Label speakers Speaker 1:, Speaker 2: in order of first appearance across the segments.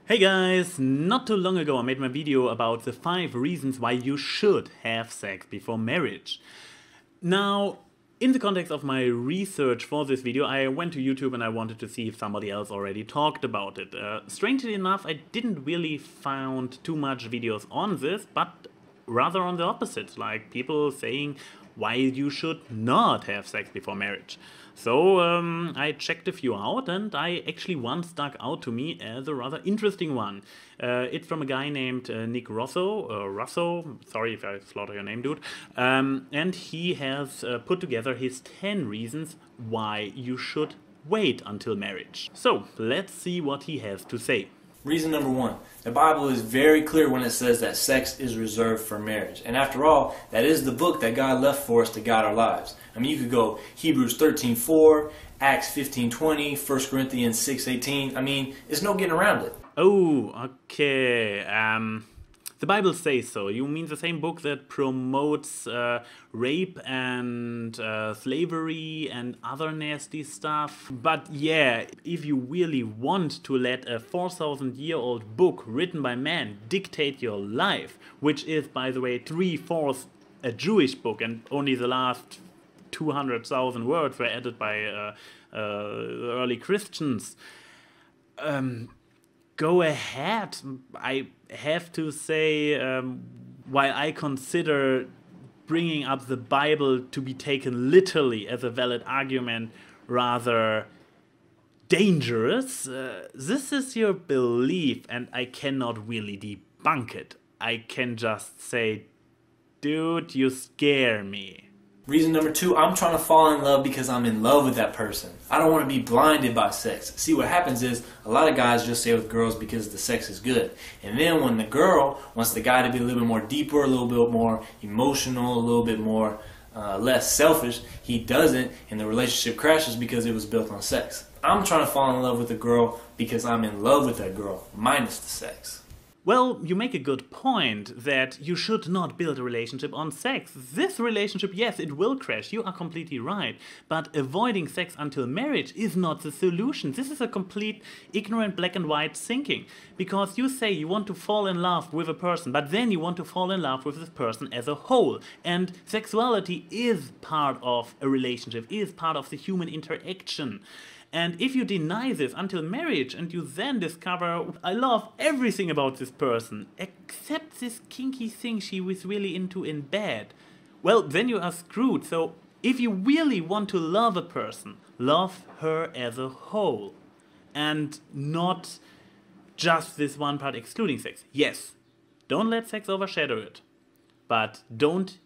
Speaker 1: Hey guys, not too long ago I made my video about the 5 reasons why you should have sex before marriage. Now, in the context of my research for this video, I went to YouTube and I wanted to see if somebody else already talked about it. Strangely enough, I didn't really find too much videos on this, but rather on the opposite, like people saying why you should not have sex before marriage. So I checked a few out, and one stuck out to me as a rather interesting one. It's from a guy named Nick Russo, sorry if I slaughter your name, dude. And he has put together his 10 reasons why you should wait until marriage. So let's see what he has to say.
Speaker 2: Reason number 1, the Bible is very clear when it says that sex is reserved for marriage. And after all, that is the book that God left for us to guide our lives. I mean, you could go Hebrews 13:4, Acts 15:20, 1 Corinthians 6:18. I mean, there's no getting around it.
Speaker 1: Oh, okay. The Bible says so. You mean the same book that promotes rape and slavery and other nasty stuff? But yeah, if you really want to let a 4,000-year-old book written by man dictate your life, which is, by the way, 3/4 a Jewish book, and only the last 200,000 words were added by early Christians, go ahead. I have to say, while I consider bringing up the Bible to be taken literally as a valid argument rather dangerous, this is your belief and I cannot really debunk it. I can just say, dude, you scare me.
Speaker 2: Reason number 2, I'm trying to fall in love because I'm in love with that person. I don't want to be blinded by sex. See, what happens is a lot of guys just stay with girls because the sex is good. And then when the girl wants the guy to be a little bit more deeper, a little bit more emotional, a little bit more less selfish, he doesn't, and the relationship crashes because it was built on sex. I'm trying to fall in love with a girl because I'm in love with that girl, minus the sex.
Speaker 1: Well, you make a good point that you should not build a relationship on sex. This relationship, yes, it will crash, you are completely right. But avoiding sex until marriage is not the solution. This is a complete ignorant black and white thinking. Because you say you want to fall in love with a person, but then you want to fall in love with this person as a whole. And sexuality is part of a relationship, is part of the human interaction. And if you deny this until marriage and you then discover, I love everything about this person, except this kinky thing she was really into in bed, well, then you are screwed. So if you really want to love a person, love her as a whole and not just this one part excluding sex. Yes, don't let sex overshadow it, but don't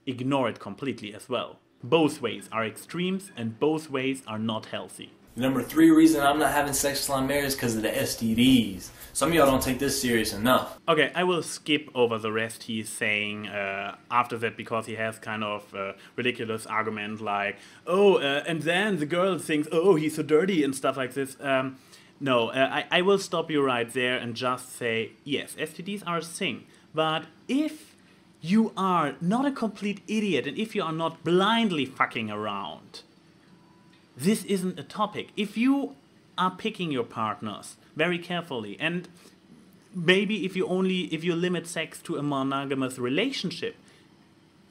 Speaker 1: ignore it completely as well. Both ways are extremes and both ways are not healthy.
Speaker 2: Number 3 reason I'm not having sex till I'm married is because of the STDs. Some of y'all don't take this serious enough.
Speaker 1: Okay, I will skip over the rest he's saying after that, because he has kind of a ridiculous argument like, oh, and then the girl thinks, oh, he's so dirty and stuff like this. No, I will stop you right there and just say, yes, STDs are a thing. But if you are not a complete idiot and if you are not blindly fucking around, this isn't a topic. If you are picking your partners very carefully, and maybe if you limit sex to a monogamous relationship,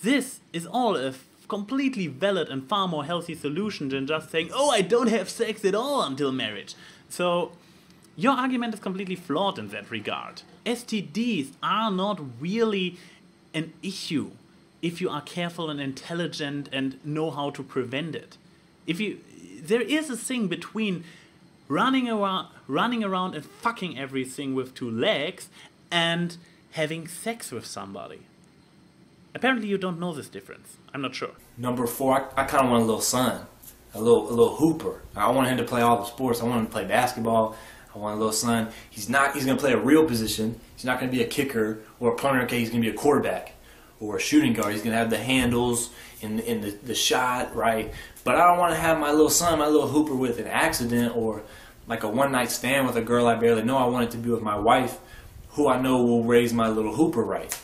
Speaker 1: this is all a completely valid and far more healthy solution than just saying, oh, I don't have sex at all until marriage. So your argument is completely flawed in that regard. STDs are not really an issue if you are careful and intelligent and know how to prevent it. There is a thing between running around and fucking everything with 2 legs and having sex with somebody. Apparently you don't know this difference. I'm not sure.
Speaker 2: Number 4, I kind of want a little son, a little hooper. I want him to play all the sports. I want him to play basketball. I want a little son. He's going to play a real position. He's not going to be a kicker or a punter. Okay, he's going to be a quarterback or a shooting guard. He's going to have the handles in the shot, right? But I don't want to have my little son, my little hooper, with an accident or like a one-night stand with a girl I barely know. I want it to be with my wife, who I know will raise my little hooper right.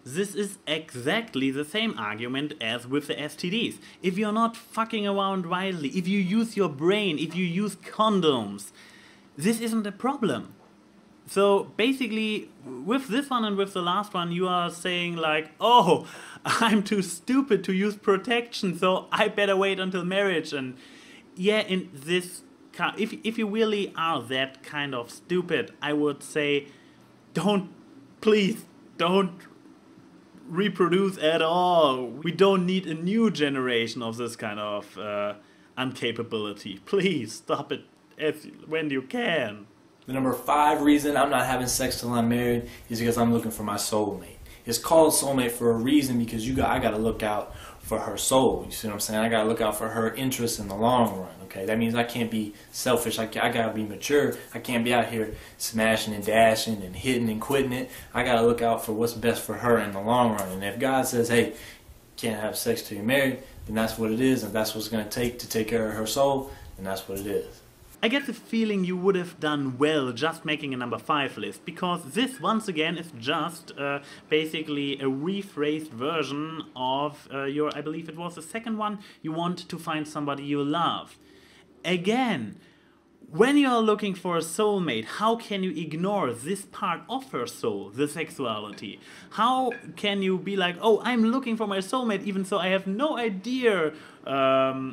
Speaker 1: This is exactly the same argument as with the STDs. If you're not fucking around wildly, if you use your brain, if you use condoms, this isn't a problem. So basically, with this one and with the last one, you are saying like, oh, I'm too stupid to use protection, so I better wait until marriage. And yeah, in this, if you really are that kind of stupid, I would say, please don't reproduce at all. We don't need a new generation of this kind of incapability. Please stop it when you can.
Speaker 2: The number 5 reason I'm not having sex till I'm married is because I'm looking for my soulmate. It's called soulmate for a reason, because I got to look out for her soul. You see what I'm saying? I got to look out for her interests in the long run. Okay, that means I can't be selfish. I got to be mature. I can't be out here smashing and dashing and hitting and quitting it. I got to look out for what's best for her in the long run. And if God says, hey, can't have sex till you're married, then that's what it is. And that's what it's going to take care of her soul, then that's what it is.
Speaker 1: I get the feeling you would have done well just making a number 5 list, because this, once again, is just basically a rephrased version of your, I believe it was the second one, you want to find somebody you love. Again, when you are looking for a soulmate, how can you ignore this part of her soul, the sexuality? How can you be like, oh, I'm looking for my soulmate, even though I have no idea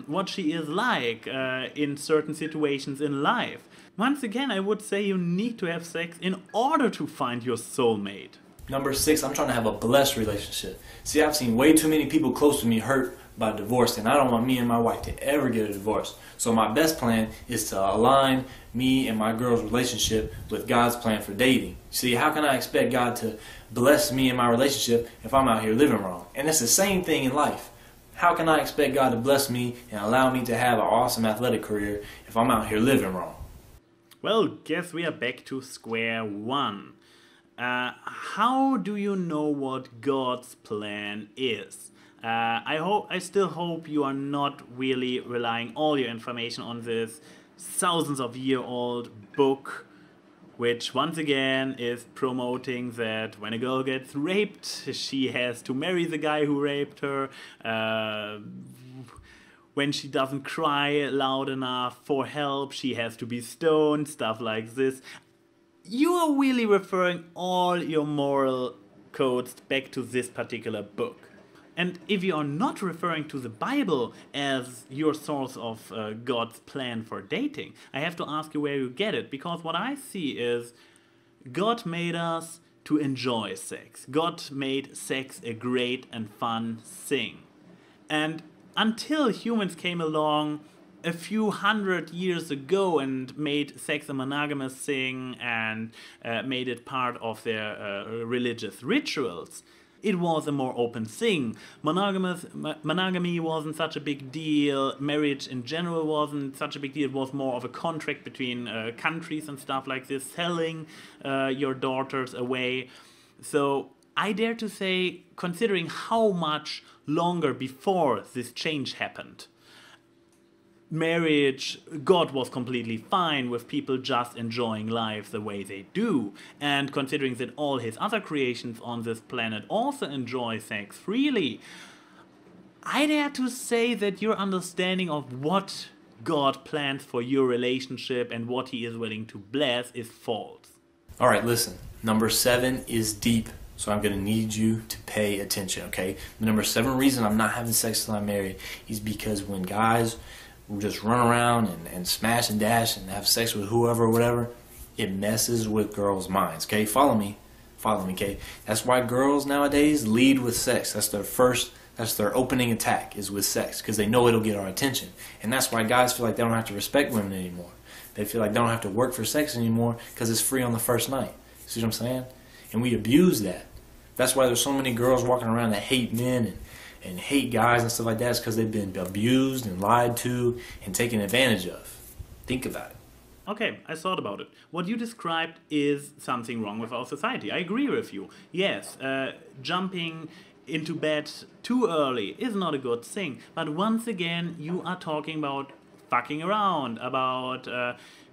Speaker 1: what she is like in certain situations in life? Once again, I would say you need to have sex in order to find your soulmate.
Speaker 2: Number 6, I'm trying to have a blessed relationship. See, I've seen way too many people close to me hurt by divorce, and I don't want me and my wife to ever get a divorce. So my best plan is to align me and my girl's relationship with God's plan for dating. See, how can I expect God to bless me and my relationship if I'm out here living wrong? And it's the same thing in life. How can I expect God to bless me and allow me to have an awesome athletic career if I'm out here living wrong?
Speaker 1: Well, guess we are back to square one. How do you know what God's plan is? I still hope you are not really relying all your information on this thousands of year old book, which once again is promoting that when a girl gets raped, she has to marry the guy who raped her. When she doesn't cry loud enough for help, she has to be stoned, stuff like this. You are really referring all your moral codes back to this particular book. And if you are not referring to the Bible as your source of God's plan for dating, I have to ask you where you get it. Because what I see is God made us to enjoy sex. God made sex a great and fun thing. And until humans came along a few hundred years ago and made sex a monogamous thing and made it part of their religious rituals, it was a more open thing. Monogamy wasn't such a big deal. Marriage in general wasn't such a big deal. It was more of a contract between countries and stuff like this, selling your daughters away. So I dare to say, considering how much longer before this change happened, marriage, God was completely fine with people just enjoying life the way they do. And considering that all his other creations on this planet also enjoy sex freely, I dare to say that your understanding of what God plans for your relationship and what he is willing to bless is false.
Speaker 2: Alright, listen. Number 7 is deep, so I'm going to need you to pay attention, okay? The number 7 reason I'm not having sex till I'm married is because when guys just run around and smash and dash and have sex with whoever or whatever, it messes with girls' minds, okay? Follow me, okay? That's why girls nowadays lead with sex. That's their opening attack, is with sex, because they know it'll get our attention. And that's why guys feel like they don't have to respect women anymore. They feel like they don't have to work for sex anymore because it's free on the first night. See what I'm saying? And we abuse that. That's why there's so many girls walking around that hate men and hate guys and stuff like that, is because they've been abused and lied to and taken advantage of. Think about it.
Speaker 1: Okay, I thought about it. What you described is something wrong with our society. I agree with you. Yes, jumping into bed too early is not a good thing. But once again, you are talking about fucking around, about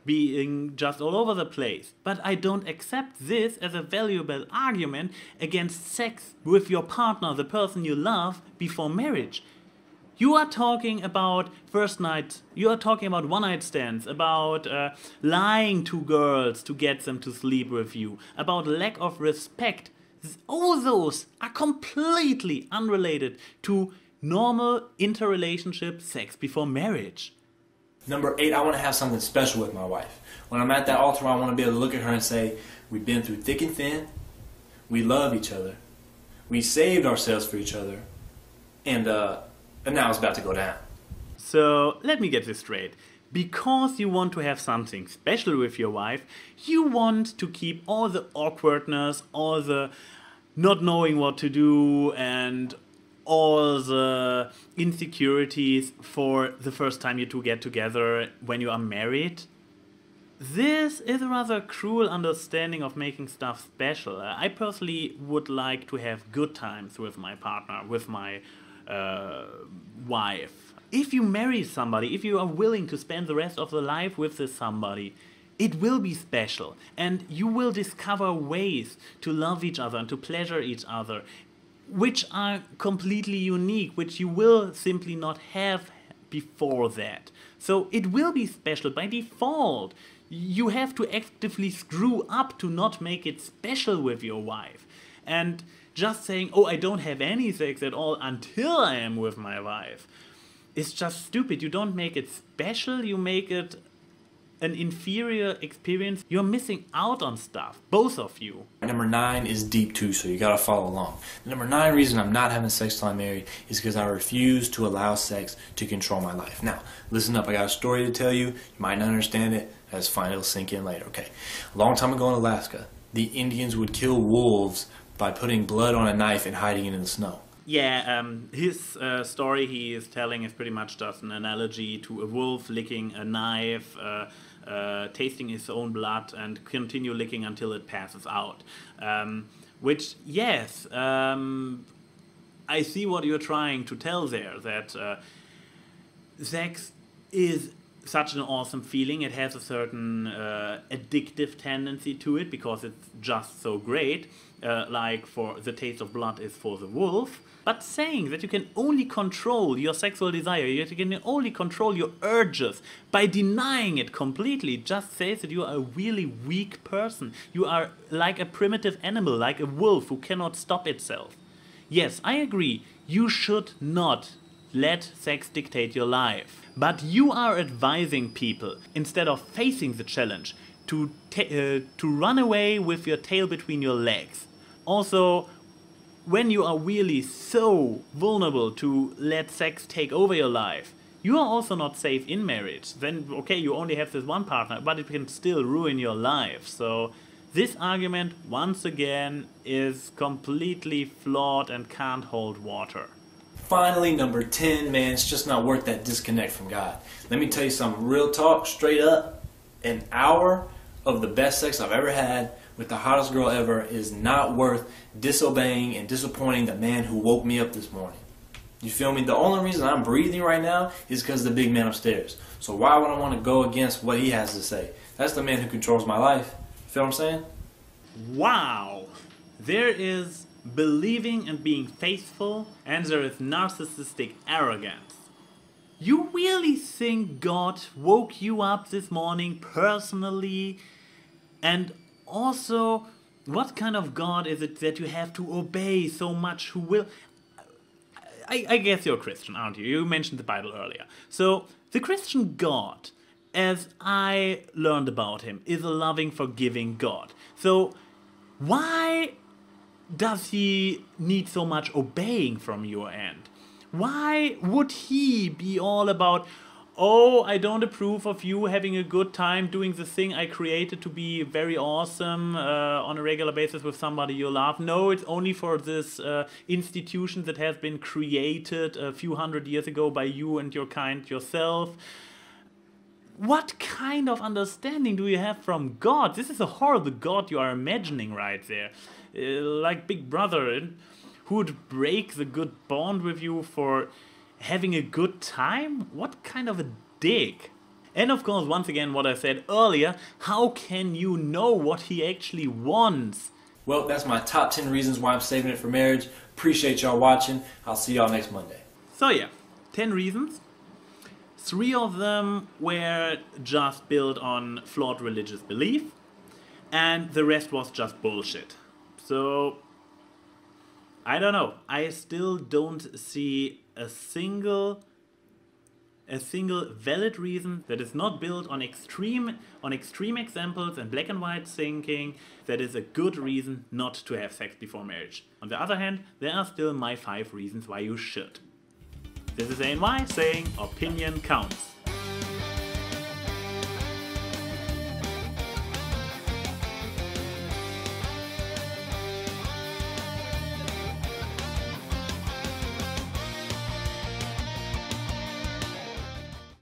Speaker 1: being just all over the place. But I don't accept this as a valuable argument against sex with your partner, the person you love, before marriage. You are talking about first night, you are talking about one-night stands, about lying to girls to get them to sleep with you, about lack of respect. All those are completely unrelated to normal interrelationship sex before marriage.
Speaker 2: Number 8, I want to have something special with my wife. When I'm at that altar, I want to be able to look at her and say, we've been through thick and thin, we love each other, we saved ourselves for each other, and now it's about to go down.
Speaker 1: So let me get this straight. Because you want to have something special with your wife, you want to keep all the awkwardness, all the not knowing what to do, and all the insecurities for the first time you two get together when you are married. This is a rather cruel understanding of making stuff special. I personally would like to have good times with my partner, with my wife. If you marry somebody, if you are willing to spend the rest of the life with this somebody, it will be special, and you will discover ways to love each other and to pleasure each other, which are completely unique, which you will simply not have before that. So it will be special by default. You have to actively screw up to not make it special with your wife. And just saying, oh, I don't have any sex at all until I am with my wife, is just stupid. You don't make it special, you make it an inferior experience. You're missing out on stuff, both of you.
Speaker 2: Number 9 is deep too, so you gotta follow along. The number 9 reason I'm not having sex till I'm married is because I refuse to allow sex to control my life. Now, listen up, I got a story to tell you. You might not understand it. That's fine, it'll sink in later. Okay, a long time ago in Alaska, the Indians would kill wolves by putting blood on a knife and hiding it in the snow.
Speaker 1: Yeah, his story he is telling is pretty much just an analogy to a wolf licking a knife, tasting his own blood, and continue licking until it passes out. Which, yes, I see what you're trying to tell there, that sex is such an awesome feeling. It has a certain addictive tendency to it because it's just so great. Like for the taste of blood is for the wolf. But saying that you can only control your sexual desire, you can only control your urges by denying it completely, just says that you are a really weak person. You are like a primitive animal, like a wolf who cannot stop itself. Yes, I agree, you should not let sex dictate your life. But you are advising people, instead of facing the challenge, to run away with your tail between your legs. Also, when you are really so vulnerable to let sex take over your life, you are also not safe in marriage. Then, okay, you only have this one partner, but it can still ruin your life. So this argument, once again, is completely flawed and can't hold water.
Speaker 2: Finally, number 10, man, it's just not worth that disconnect from God. Let me tell you something, real talk, straight up, an hour of the best sex I've ever had with the hottest girl ever is not worth disobeying and disappointing the man who woke me up this morning. You feel me? The only reason I'm breathing right now is because of the big man upstairs. So why would I want to go against what he has to say? That's the man who controls my life. Feel what I'm saying?
Speaker 1: Wow! There is believing and being faithful, and there is narcissistic arrogance. You really think God woke you up this morning personally? And also, what kind of God is it that you have to obey so much? Who will... I guess you're a Christian, aren't you? You mentioned the Bible earlier. So, the Christian God, as I learned about him, is a loving, forgiving God. So, why does he need so much obeying from your end? Why would he be all about, oh, I don't approve of you having a good time doing the thing I created to be very awesome on a regular basis with somebody you love? No, it's only for this institution that has been created a few hundred years ago by you and your kind yourself. What kind of understanding do you have from God? This is a horrible God you are imagining right there. Like Big Brother, who would break the good bond with you for having a good time? What kind of a dick? And of course, once again, what I said earlier, how can you know what he actually wants?
Speaker 2: Well, that's my top 10 reasons why I'm saving it for marriage. Appreciate y'all watching. I'll see y'all next Monday.
Speaker 1: So yeah, 10 reasons. 3 of them were just built on flawed religious belief, and the rest was just bullshit. So, I don't know. I still don't see a single valid reason that is not built on extreme examples and black and white thinking that is a good reason not to have sex before marriage. On the other hand, there are still my 5 reasons why you should. This is ANY saying opinion counts.